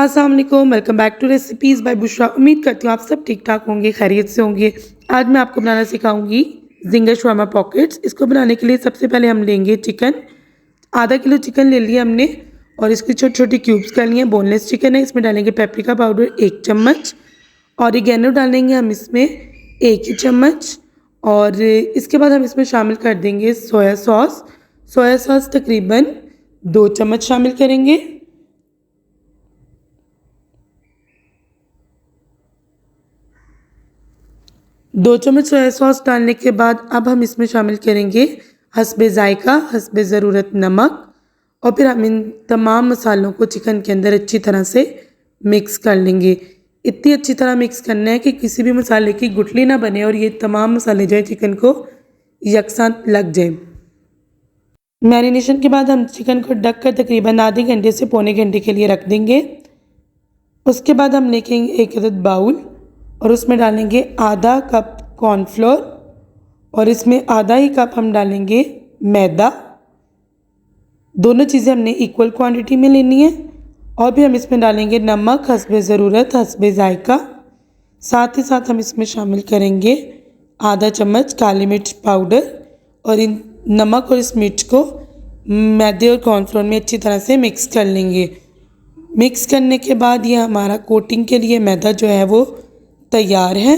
अस्सलाम वालेकुम, welcome back to recipes by Bushra. उम्मीद करती हूँ आप सब ठीक ठाक होंगे, खैरियत से होंगे। आज मैं आपको बनाना सिखाऊंगी जिंगर शवारमा पॉकेट्स। इसको बनाने के लिए सबसे पहले हम लेंगे चिकन। आधा किलो चिकन ले लिया हमने और इसकी छोटी छोटी क्यूब्स कर लिए। बोनलेस चिकन है। इसमें डालेंगे पेपरिका पाउडर 1 चम्मच, ऑरिगेनो डालेंगे हम इसमें 1 ही चम्मच, और इसके बाद हम इसमें शामिल कर देंगे सोया सॉस। सोया सॉस तकरीबन 2 चम्मच शामिल करेंगे। 2 चम्मच सोया सॉस डालने के बाद अब हम इसमें शामिल करेंगे हस्बे ज़ायका, हस्बे ज़रूरत नमक, और फिर हम इन तमाम मसालों को चिकन के अंदर अच्छी तरह से मिक्स कर लेंगे। इतनी अच्छी तरह मिक्स करना है कि किसी भी मसाले की गुठली ना बने और ये तमाम मसाले जो है चिकन को यकसां लग जाए। मैरिनेशन के बाद हम चिकन को ढक कर तकरीबन आधे घंटे से पौने घंटे के लिए रख देंगे। उसके बाद हम लेंगे एक अदद बाउल और उसमें डालेंगे आधा कप कॉर्नफ्लोर और इसमें आधा ही कप हम डालेंगे मैदा। दोनों चीज़ें हमने इक्वल क्वांटिटी में लेनी है। और भी हम इसमें डालेंगे नमक हस्बे ज़रूरत, हस्बे ज़ायका। साथ ही साथ हम इसमें शामिल करेंगे आधा चम्मच काली मिर्च पाउडर, और इन नमक और इस मिर्च को मैदे और कॉर्नफ्लोर में अच्छी तरह से मिक्स कर लेंगे। मिक्स करने के बाद ये हमारा कोटिंग के लिए मैदा जो है वो तैयार है।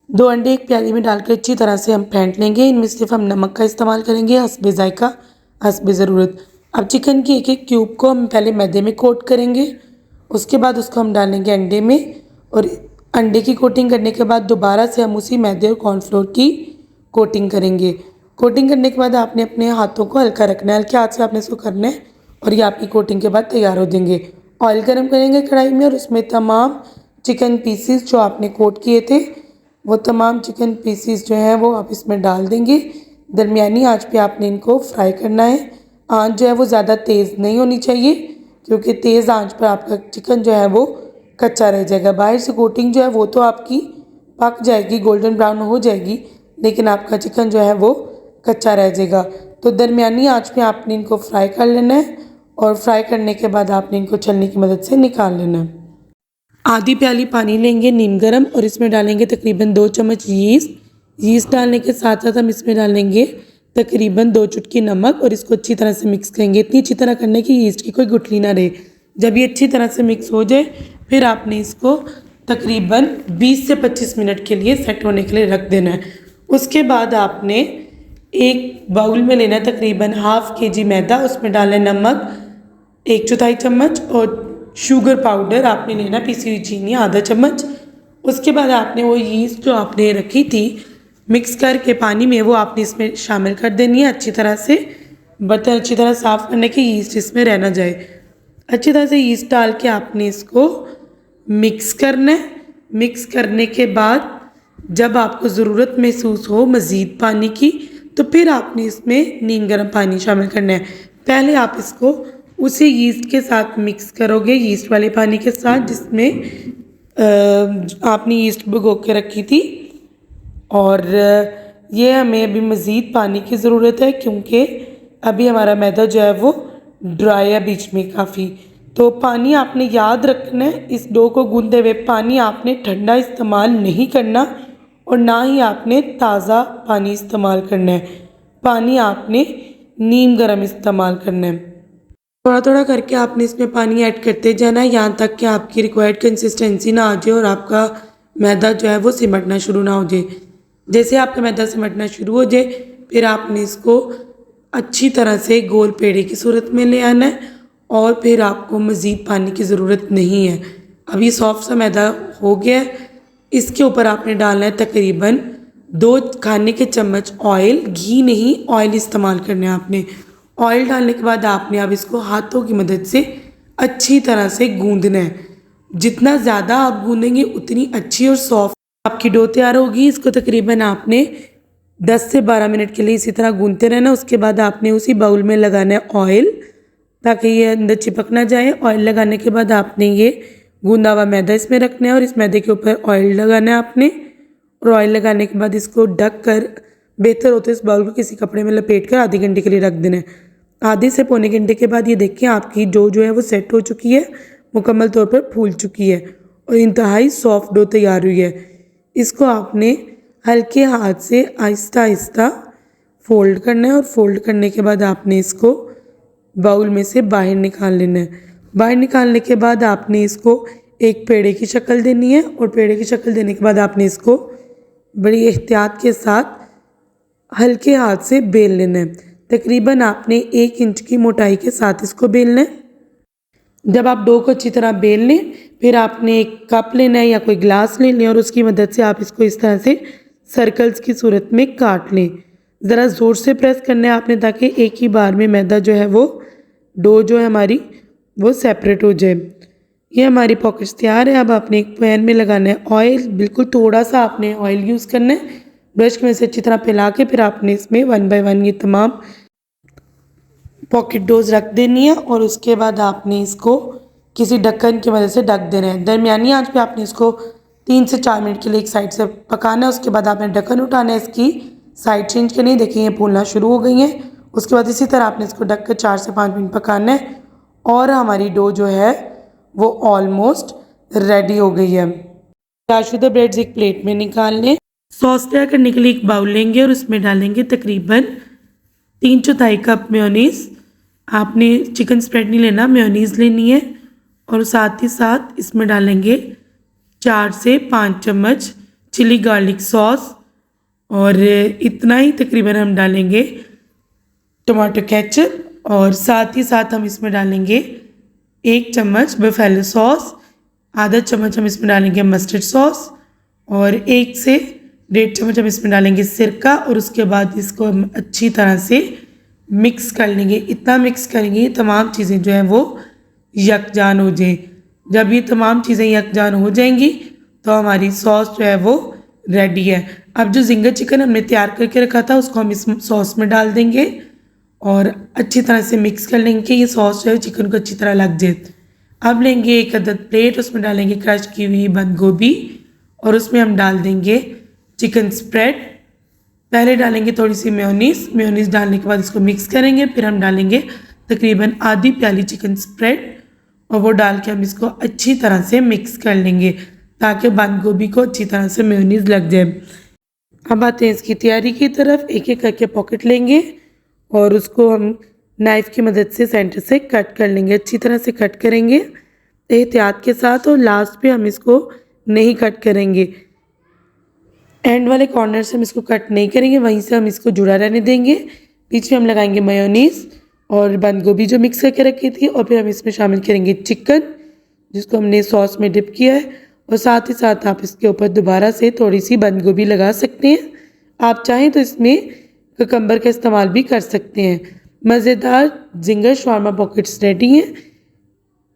2 अंडे एक प्याली में डालकर अच्छी तरह से हम फेंट लेंगे। इनमें सिर्फ हम नमक का इस्तेमाल करेंगे, हस्बे ज़ायका, हस्बे ज़रूरत। अब चिकन की एक एक क्यूब को हम पहले मैदे में कोट करेंगे, उसके बाद उसको हम डालेंगे अंडे में, और अंडे की कोटिंग करने के बाद दोबारा से हम उसी मैदे और कॉर्नफ्लोर की कोटिंग करेंगे। कोटिंग करने के बाद आपने अपने हाथों को हल्का रखना है, हल्के हाथ से आपने इसको करना है, और ये आपकी कोटिंग के बाद तैयार हो देंगे। ऑयल गर्म करेंगे कढ़ाई में और उसमें तमाम चिकन पीसीस जो आपने कोट किए थे वो तमाम चिकन पीसीस जो हैं वो आप इसमें डाल देंगे। दरमियानी आंच पे आपने इनको फ्राई करना है। आंच जो है वो ज़्यादा तेज़ नहीं होनी चाहिए, क्योंकि तेज़ आंच पर आपका चिकन जो है वो कच्चा रह जाएगा। बाहर से कोटिंग जो है वो तो आपकी पक जाएगी, गोल्डन ब्राउन हो जाएगी, लेकिन आपका चिकन जो है वो कच्चा रह जाएगा। तो दरमियानी आंच पे आपने इनको फ्राई कर लेना है, और फ्राई करने के बाद आपने इनको छलनी की मदद से निकाल लेना है। आधी प्याली पानी लेंगे नीम गर्म, और इसमें डालेंगे तकरीबन 2 चम्मच यीस्ट डालने के साथ साथ हम इसमें डालेंगे तकरीबन 2 चुटकी नमक, और इसको अच्छी तरह से मिक्स करेंगे। इतनी अच्छी तरह करना है कि यीस्ट की कोई गुठली ना रहे। जब ये अच्छी तरह से मिक्स हो जाए फिर आपने इसको तकरीबन 20 से 25 मिनट के लिए सेट होने के लिए रख देना है। उसके बाद आपने एक बाउल में लेना है तकरीबन हाफ kg मैदा, उसमें डालना है नमक 1/4 चम्मच, और शुगर पाउडर आपने लेना पीसी हुई चीनी आधा चम्मच। उसके बाद आपने वो यीस्ट जो आपने रखी थी मिक्स करके पानी में, वो आपने इसमें शामिल कर देनी है अच्छी तरह से। बर्तन अच्छी तरह साफ़ करने के यीस्ट इसमें रहना जाए। अच्छी तरह से यीस्ट डाल के आपने इसको मिक्स करना है। मिक्स करने के बाद जब आपको ज़रूरत महसूस हो मज़ीद पानी की, तो फिर आपने इसमें नीम गर्म पानी शामिल करना है। पहले आप इसको उसी यीस्ट के साथ मिक्स करोगे, यीस्ट वाले पानी के साथ जिसमें आपने यीस्ट भिगो के रखी थी। और ये हमें अभी मज़ीद पानी की ज़रूरत है, क्योंकि अभी हमारा मैदा जो है वो ड्राई है बीच में काफ़ी। तो पानी आपने याद रखना है, इस डो को गूंदते हुए पानी आपने ठंडा इस्तेमाल नहीं करना, और ना ही आपने ताज़ा पानी इस्तेमाल करना है। पानी आपने नीम गर्म इस्तेमाल करना है। थोड़ा थोड़ा करके आपने इसमें पानी ऐड करते जाना है, यहाँ तक कि आपकी रिक्वायर्ड कंसिस्टेंसी ना आ जाए और आपका मैदा जो है वो सिमटना शुरू ना हो जाए। जैसे आपका मैदा सिमटना शुरू हो जाए फिर आपने इसको अच्छी तरह से गोल पेड़े की सूरत में ले आना है, और फिर आपको मज़ीद पानी की ज़रूरत नहीं है। अब ये सॉफ्ट सा मैदा हो गया है। इसके ऊपर आपने डालना है तकरीबन 2 खाने के चम्मच ऑयल, घी नहीं ऑयल इस्तेमाल करना है आपने। ऑयल डालने के बाद आपने अब इसको हाथों की मदद से अच्छी तरह से गूंदना है। जितना ज़्यादा आप गूंदेंगे उतनी अच्छी और सॉफ्ट आपकी डो तैयार होगी। इसको तकरीबन आपने 10 से 12 मिनट के लिए इसी तरह गूंदते रहना। उसके बाद आपने उसी बाउल में लगाना है ऑयल, ताकि ये अंदर चिपक ना जाए। ऑयल लगाने के बाद आपने ये गूंदा हुआ मैदा इसमें रखना है, और इस मैदे के ऊपर ऑयल लगाना है आपने। और ऑयल लगाने के बाद इसको ढक कर, बेहतर होता है इस बाउल को किसी कपड़े में लपेट कर आधे घंटे के लिए रख देना है। आधे से पौने घंटे के बाद ये देखिए आपकी डो जो है वो सेट हो चुकी है। मुकम्मल तौर पर फूल चुकी है और इंतहाई सॉफ्ट डो तैयार हुई है। इसको आपने हल्के हाथ से आहिस्ता आहिस्ता फोल्ड करना है और फोल्ड करने के बाद आपने इसको बाउल में से बाहर निकाल लेना है। बाहर निकालने के बाद आपने इसको एक पेड़े की शक्ल देनी है और पेड़े की शक्ल देने के बाद आपने इसको बड़ी एहतियात के साथ हल्के हाथ से बेल लेना है। तकरीबन आपने 1 इंच की मोटाई के साथ इसको बेलना है। जब आप डो को अच्छी तरह बेल लें, फिर आपने एक कप लेना है या कोई ग्लास ले लें और उसकी मदद से आप इसको इस तरह से सर्कल्स की सूरत में काट लें। ज़रा ज़ोर से प्रेस करना है आपने, ताकि एक ही बार में मैदा जो है वो डो जो है हमारी वो सेपरेट हो जाए। ये हमारी पॉकेट्स तैयार है। अब आपने एक पैन में लगाना है ऑयल, बिल्कुल थोड़ा सा आपने ऑयल यूज़ करना है। ब्रश में से अच्छी तरह फैला के फिर आपने इसमें 1 बाय 1 ये तमाम पॉकेट डोज रख देनी है और उसके बाद आपने इसको किसी ढक्कन की मदद से ढक देना है। दरमियानी आंच पे आपने इसको 3 से 4 मिनट के लिए एक साइड से पकाना है। उसके बाद आपने ढक्कन उठाना है, इसकी साइड चेंज करनी है। देखिए ये फूलना शुरू हो गई हैं। उसके बाद इसी तरह आपने इसको ढक कर 4 से 5 मिनट पकाना है और हमारी डो जो है वो ऑलमोस्ट रेडी हो गई है। तैयारशुदा ब्रेड्स एक प्लेट में निकाल लें। सॉस तैयार करने के लिए एक बाउल लेंगे और उसमें डालेंगे तकरीबन 3/4 कप मेयोनीज़। आपने चिकन स्प्रेड नहीं लेना, मेयोनीज़ लेनी है। और साथ ही साथ इसमें डालेंगे 4 से 5 चम्मच चिली गार्लिक सॉस और इतना ही तकरीबन हम डालेंगे टमाटो केचप और साथ ही साथ हम इसमें डालेंगे 1 चम्मच बफेलो सॉस, आधा चम्मच हम इसमें डालेंगे मस्टर्ड सॉस और 1 से 1.5 चम्मच हम इसमें डालेंगे सिरका। और उसके बाद इसको हम अच्छी तरह से मिक्स कर लेंगे। इतना मिक्स करेंगे ये तमाम चीज़ें जो हैं वो यकजान हो जाए। जब ये तमाम चीज़ें यकजान हो जाएंगी तो हमारी सॉस जो है वो रेडी है। अब जो जिंगर चिकन हमने तैयार करके रखा था उसको हम इस सॉस में डाल देंगे और अच्छी तरह से मिक्स कर लेंगे कि ये सॉस जो है चिकन को अच्छी तरह लग जाए। अब लेंगे एक अदद प्लेट, उसमें डालेंगे क्रश की हुई बंद गोभी और उसमें हम डाल देंगे चिकन स्प्रेड। पहले डालेंगे थोड़ी सी मेयोनीज़ डालने के बाद इसको मिक्स करेंगे। फिर हम डालेंगे तकरीबन आधी प्याली चिकन स्प्रेड और वो डाल के हम इसको अच्छी तरह से मिक्स कर लेंगे ताकि बंद गोभी को अच्छी तरह से मेयोनीज़ लग जाए। अब आते हैं इसकी तैयारी की तरफ। एक एक करके पॉकेट लेंगे और उसको हम नाइफ़ की मदद से सेंटर से कट कर लेंगे। अच्छी तरह से कट करेंगे एहतियात के साथ और लास्ट पे हम इसको नहीं कट करेंगे। एंड वाले कॉर्नर से हम इसको कट नहीं करेंगे, वहीं से हम इसको जुड़ा रहने देंगे। बीच में हम लगाएंगे मेयोनीज़ और बंद गोभी जो मिक्स करके रखी थी और फिर हम इसमें शामिल करेंगे चिकन जिसको हमने सॉस में डिप किया है और साथ ही साथ आप इसके ऊपर दोबारा से थोड़ी सी बंद गोभी लगा सकते हैं। आप चाहें तो इसमें ककम्बर का इस्तेमाल भी कर सकते हैं। मज़ेदार जिंगर शवारमा पॉकेट्स रेडी हैं।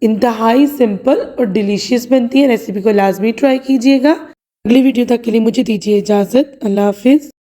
इंतहाई सिंपल और डिलीशियस बनती है। रेसिपी को लाजमी ट्राई कीजिएगा। अगली वीडियो तक के लिए मुझे दीजिए इजाज़त। अल्लाह हाफिज़।